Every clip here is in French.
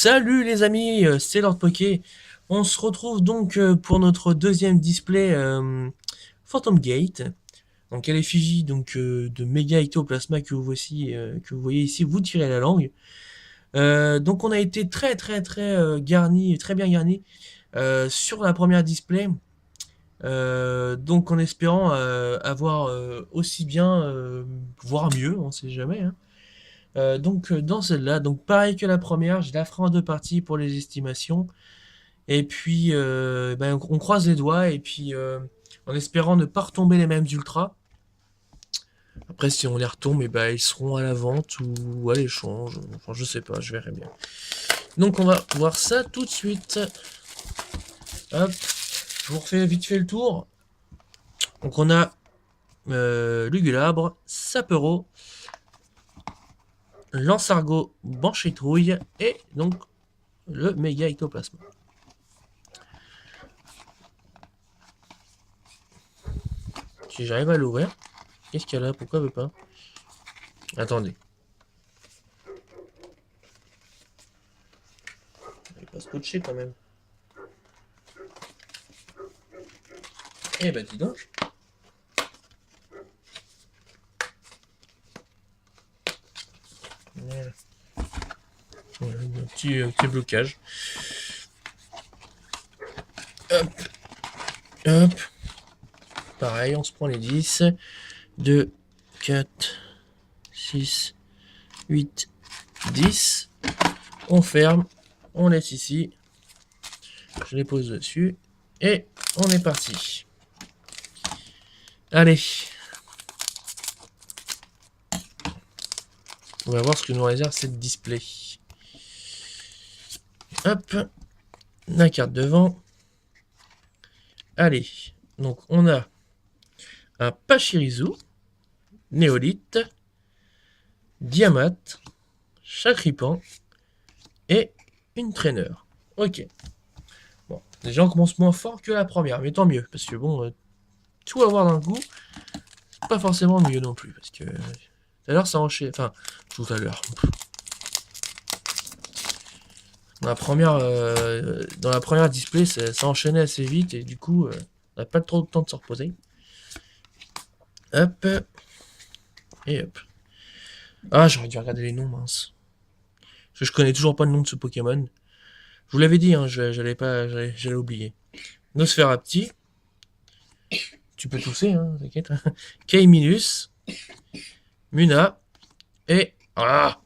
Salut les amis, c'est Lord Poké. On se retrouve donc pour notre deuxième display Phantom Gate. Donc à l'effigie donc de méga ectoplasma que vous voyez ici, vous tirez la langue. Donc on a été très garni, très bien garni sur la première display. Donc en espérant avoir aussi bien, voire mieux, on sait jamais, hein. Donc dans celle-là, donc pareil que la première, je la ferai en deux parties pour les estimations. Et puis ben, on croise les doigts et puis en espérant ne pas retomber les mêmes ultras. Après si on les retombe, et ben, ils seront à la vente ou à l'échange. Enfin je sais pas, je verrai bien. Donc on va voir ça tout de suite. Hop, je vous refais vite fait le tour. Donc on a Lugulabre, Sapero, Lansargot, Banchitrouille et donc le méga ectoplasma. Si j'arrive à l'ouvrir, qu'est-ce qu'il y a là? Pourquoi elle veut pas? Attendez. Elle est pas scotché quand même. Eh ben dis donc. Voilà. Voilà, un petit blocage. Hop. Hop. Pareil, on se prend les 10. 2, 4, 6, 8, 10. On ferme. On laisse ici. Je les pose dessus. Et on est parti. Allez. On va voir ce que nous réserve cette display. Hop. La carte devant. Allez. Donc on a un Pachirisu, Néolithe, Diamat, Chacripan et une Trainer. Ok. Bon, déjà on commence moins fort que la première, mais tant mieux, parce que bon, tout avoir d'un coup, c'est pas forcément mieux non plus, parce que tout à l'heure ça enchaîne, enfin, tout à l'heure. Dans la première display, ça enchaînait assez vite, et du coup, on n'a pas trop de temps de se reposer. Hop, et hop. Ah, j'aurais dû regarder les noms, mince. Parce que je connais toujours pas le nom de ce Pokémon. Je vous l'avais dit, hein, j'allais oublier. Nosferapti. Tu peux tousser, hein, t'inquiète. Kaiminus. Muna. Et. Ah,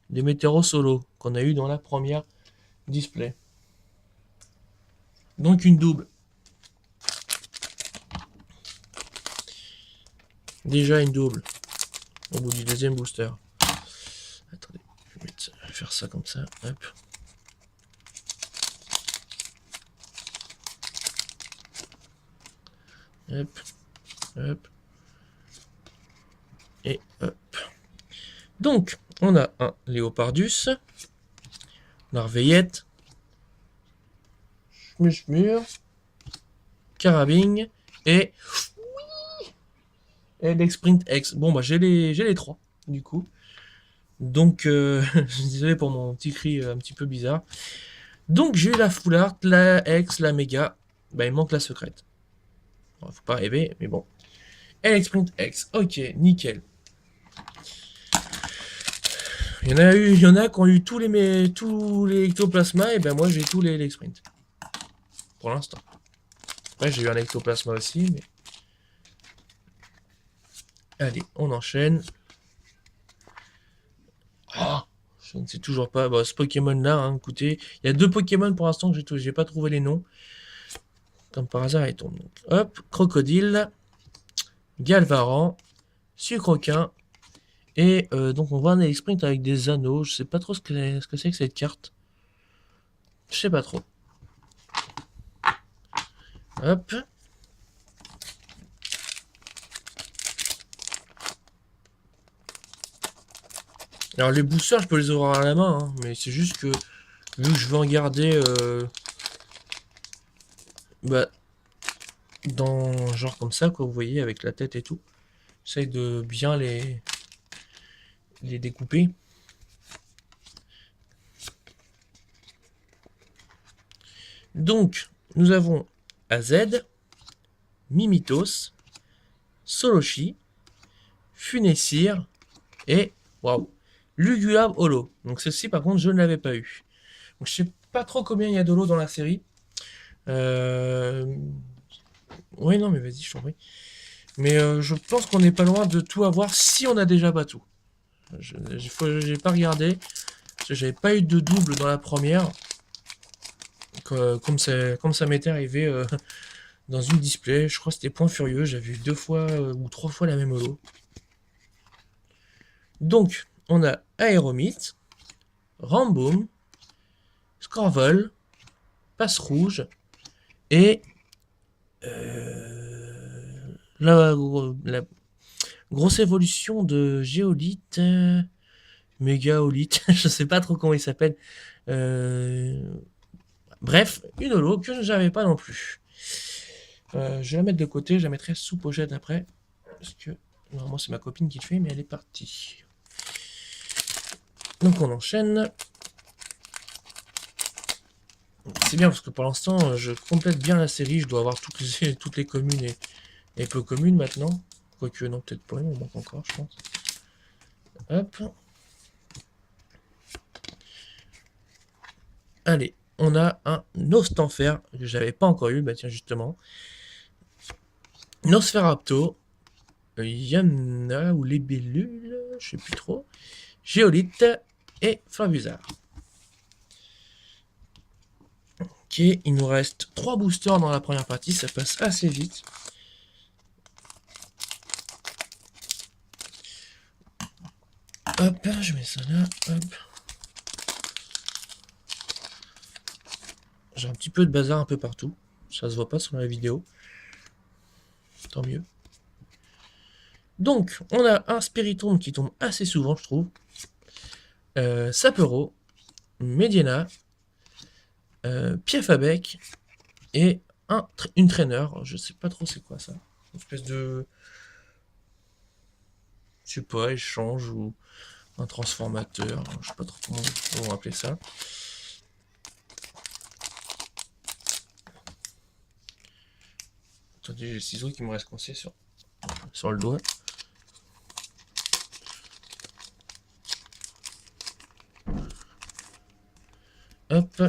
des météoros solo qu'on a eu dans la première display. Donc une double. Déjà une double. Au bout du deuxième booster. Attendez, je vais faire ça comme ça. Hop. Hop. Hop. Et hop. Donc, on a un Léopardus, Larveillette, Schmuschmur, Carabing et l'Exprint X. Bon, bah j'ai les trois, du coup. Donc, désolé pour mon petit cri un petit peu bizarre. Donc, j'ai eu la Full Art, la X, la Méga. Bah, il manque la secrète. Bon, faut pas rêver, mais bon. Et l'Exprint X. Ok, nickel. Il y en a qui ont eu tous les ectoplasmas, et ben moi j'ai tous les Sprint. Pour l'instant. Après j'ai eu un ectoplasma aussi, mais. Allez, on enchaîne. Ah, je ne sais toujours pas. Bon, ce Pokémon-là, hein, écoutez, il y a deux Pokémon pour l'instant que j'ai pas trouvé les noms. Comme par hasard, ils tombent. Donc, hop, Crocodile, Galvaran, Sucroquin. Et donc on voit un Sprint avec des anneaux. Je sais pas trop ce que c'est que cette carte. Je sais pas trop. Hop. Alors les boosters, je peux les avoir à la main, hein, mais c'est juste que vu que je veux en garder bah, dans genre comme ça, quoi, vous voyez, avec la tête et tout. J'essaye de bien les découper. Donc, nous avons AZ, Mimitos, Soloshi, Funessir et, waouh, Lugulab Holo. Donc ceci par contre je ne l'avais pas eu. Donc, je sais pas trop combien il y a d'Holo dans la série. Oui non mais vas-y je t'en prie. Mais je pense qu'on n'est pas loin de tout avoir si on a déjà pas tout. J'ai pas regardé. Parce que j'avais pas eu de double dans la première. Comme ça m'était arrivé dans une display. Je crois que c'était Point Furieux. J'avais eu 2 fois ou 3 fois la même holo. Donc, on a Aéromite, Ramboom, Scorvol, Passe Rouge et la grosse évolution de Géolite, Mégaolite, je sais pas trop comment il s'appelle. Euh, Bref, une holo que je n'avais pas non plus. Je vais la mettre de côté, je la mettrai sous pochette après. Parce que normalement c'est ma copine qui le fait, mais elle est partie. Donc on enchaîne. C'est bien parce que pour l'instant je complète bien la série, je dois avoir toutes les communes et peu communes maintenant. Quoique non, peut-être pas, il m'en manque encore je pense. Hop. Allez, on a un Nostanfer que j'avais pas encore eu, bah tiens justement. Nosferapto, Yamna ou Libellule, je sais plus trop. Géolite et Flavuzard. Ok, il nous reste 3 boosters dans la première partie, ça passe assez vite. Hop, je mets ça là, hop. J'ai un petit peu de bazar un peu partout. Ça se voit pas sur la vidéo. Tant mieux. Donc, on a un Spiritomb qui tombe assez souvent, je trouve. Sapero, Mediana, Piafabec et une trainer. Je sais pas trop c'est quoi ça. Une espèce de... Je sais pas, échange ou un transformateur. Je sais pas trop comment on va appeler ça. Attendez, j'ai le ciseau qui me reste coincé sur le doigt. Hop.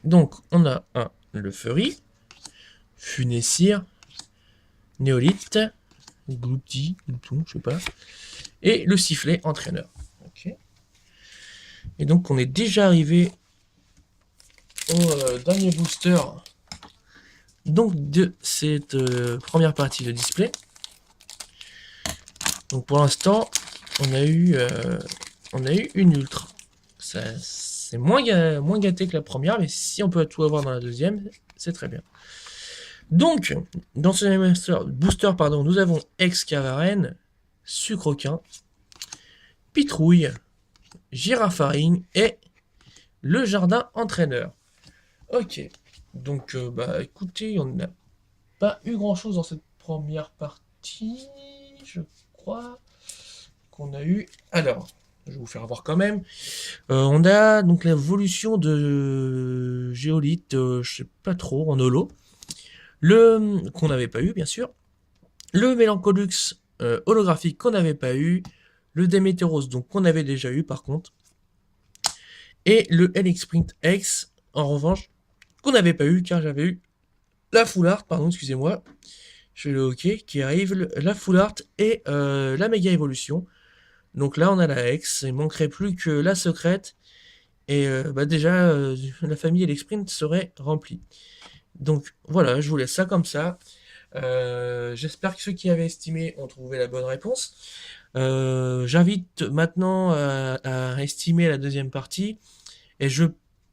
Donc, on a le Fury, Funessir, Néolithe, Glouti, Glouton, je sais pas, et le sifflet entraîneur. Ok. Et donc, on est déjà arrivé au dernier booster donc de cette première partie de display. Donc, pour l'instant, on a eu une ultra. C'est moins gâté que la première, mais si on peut tout avoir dans la deuxième, c'est très bien. Donc, dans ce booster, nous avons Excavaren, Sucroquin, Pitrouille, Girafarine et le Jardin Entraîneur. Ok, donc bah écoutez, on n'a pas eu grand chose dans cette première partie, je crois qu'on a eu... Alors, je vais vous faire voir quand même. On a donc l'évolution de Géolite, je sais pas trop, en holo. Qu'on n'avait pas eu, bien sûr. Le Mélancolux holographique qu'on n'avait pas eu. Le Démétéros, donc qu'on avait déjà eu par contre. Et le LX Sprint X, en revanche, qu'on n'avait pas eu car j'avais eu la Full Art, pardon, excusez-moi. Je fais le hockey qui arrive, la Full Art et la Méga Évolution. Donc là, on a la X, il manquerait plus que la secrète. Et bah déjà, la famille LX Sprint serait remplie. Donc voilà, je vous laisse ça comme ça. J'espère que ceux qui avaient estimé ont trouvé la bonne réponse. J'invite maintenant à estimer la deuxième partie. Et je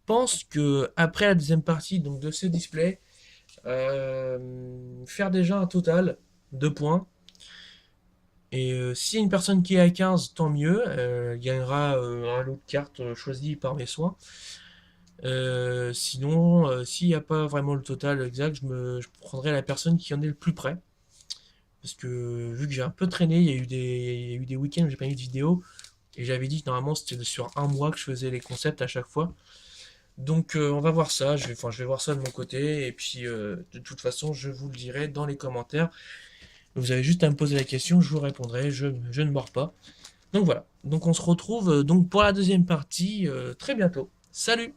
pense que après la deuxième partie donc de ce display, faire déjà un total de points. Et si une personne qui est à 15, tant mieux. Elle gagnera un lot de cartes choisi par mes soins. Sinon, s'il n'y a pas vraiment le total exact, je prendrai la personne qui en est le plus près. Parce que vu que j'ai un peu traîné, il y a eu des week-ends où j'ai pas eu de vidéo, Et j'avais dit que normalement c'était sur un mois que je faisais les concepts à chaque fois. Donc on va voir ça, je vais voir ça de mon côté, et puis de toute façon je vous le dirai dans les commentaires. Vous avez juste à me poser la question, je vous répondrai, je ne mords pas. Donc voilà, donc on se retrouve donc pour la deuxième partie très bientôt. Salut!